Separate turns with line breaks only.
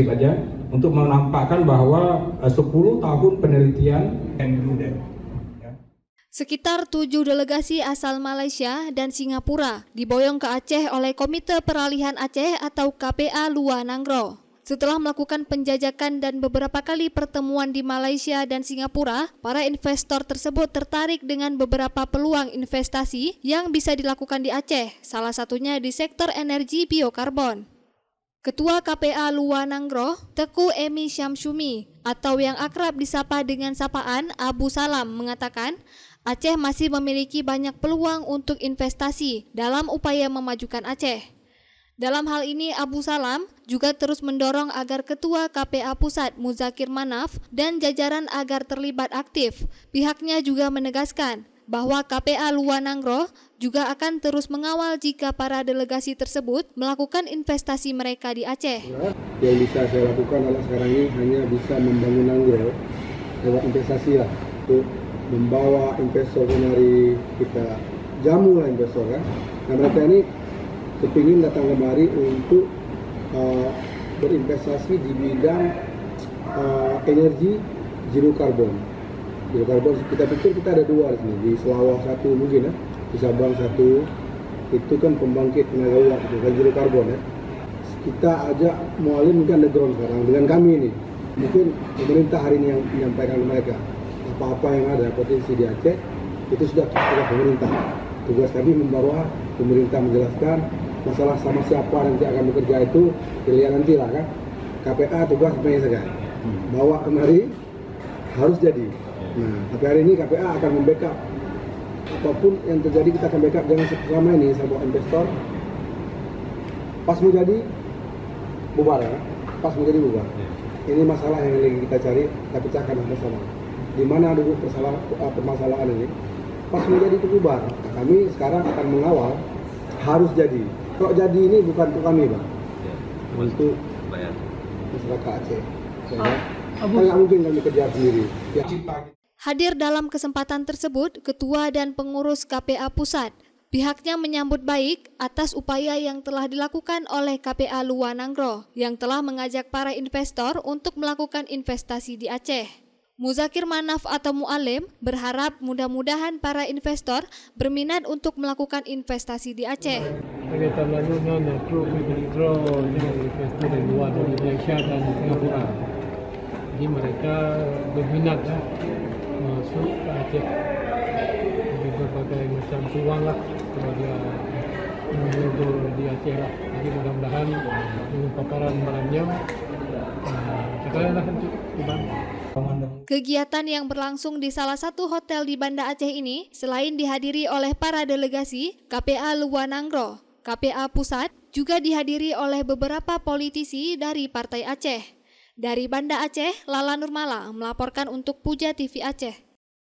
skip aja untuk menampakkan bahwa 10 tahun penelitian
Sekitar 7 delegasi asal Malaysia dan Singapura diboyong ke Aceh oleh Komite Peralihan Aceh atau KPA Lua Nanggro. Setelah melakukan penjajakan dan beberapa kali pertemuan di Malaysia dan Singapura, para investor tersebut tertarik dengan beberapa peluang investasi yang bisa dilakukan di Aceh, salah satunya di sektor energi biokarbon. Ketua KPA Lua Nanggro, Teku Emi Syamsumi, atau yang akrab disapa dengan sapaan Abu Salam, mengatakan Aceh masih memiliki banyak peluang untuk investasi dalam upaya memajukan Aceh. Dalam hal ini, Abu Salam juga terus mendorong agar Ketua KPA Pusat Muzakir Manaf dan jajaran agar terlibat aktif. Pihaknya juga menegaskan bahwa KPA Lua Nanggro juga akan terus mengawal jika para delegasi tersebut melakukan investasi mereka di Aceh.
Yang bisa saya lakukan adalah sekarang ini hanya bisa membangun Nanggro lewat investasi lah, untuk membawa investor dari kita, jamu lah investor kan. Nah mereka ini kepingin datang kemari untuk berinvestasi di bidang energi zero carbon. Zero carbon kita pikir kita ada 2 di sini, di Selawah 1 mungkin ya, di Sabang 1, itu kan pembangkit tenaga uap itu kan zero carbon ya. Kita ajak mualim mungkin underground sekarang dengan kami ini. Mungkin pemerintah hari ini yang menyampaikan ke mereka apa-apa yang ada potensi di Aceh itu sudah pemerintah. Tugas kami membawa pemerintah menjelaskan masalah sama siapa nanti akan bekerja itu pilihan nanti lah kan. KPA tugas menyelesaikan, bawa kemari harus jadi. Nah, tapi hari ini KPA akan membackup apapun yang terjadi, kita akan backup. Jangan selama ini saya bawa investor pas mau jadi bubar ya, pas mau jadi bubar. Ini masalah yang lagi kita cari, kita pecahkan bersama. Di mana dulu permasalahan ini, pas menjadi itu bubar. Nah, kami sekarang akan mengawal harus jadi. Kalau jadi ini bukan untuk kami, Bang. Untuk masyarakat Aceh. Nggak mungkin kami kerja sendiri. Ya.
Hadir dalam kesempatan tersebut, Ketua dan Pengurus KPA Pusat. Pihaknya menyambut baik atas upaya yang telah dilakukan oleh KPA Lua Nanggro yang telah mengajak para investor untuk melakukan investasi di Aceh. Muzakir Manaf atau Mu'alim berharap mudah-mudahan para investor berminat untuk melakukan investasi di Aceh.
Tahun lalu Nanggro withdraw dengan investor dari luar dari Malaysia dan Singapura. Jadi mereka berminat masuk ke Aceh. Jadi berbagai macam peluang lah kalau dia mengumpul di Aceh lah. Jadi mudah-mudahan dengan paparan malamnya sekarang lah untuk Kubang.
Kegiatan yang berlangsung di salah satu hotel di Banda Aceh ini selain dihadiri oleh para delegasi KPA Lua Nanggro, KPA Pusat juga dihadiri oleh beberapa politisi dari Partai Aceh. Dari Banda Aceh, Lala Nurmala melaporkan untuk Puja TV Aceh.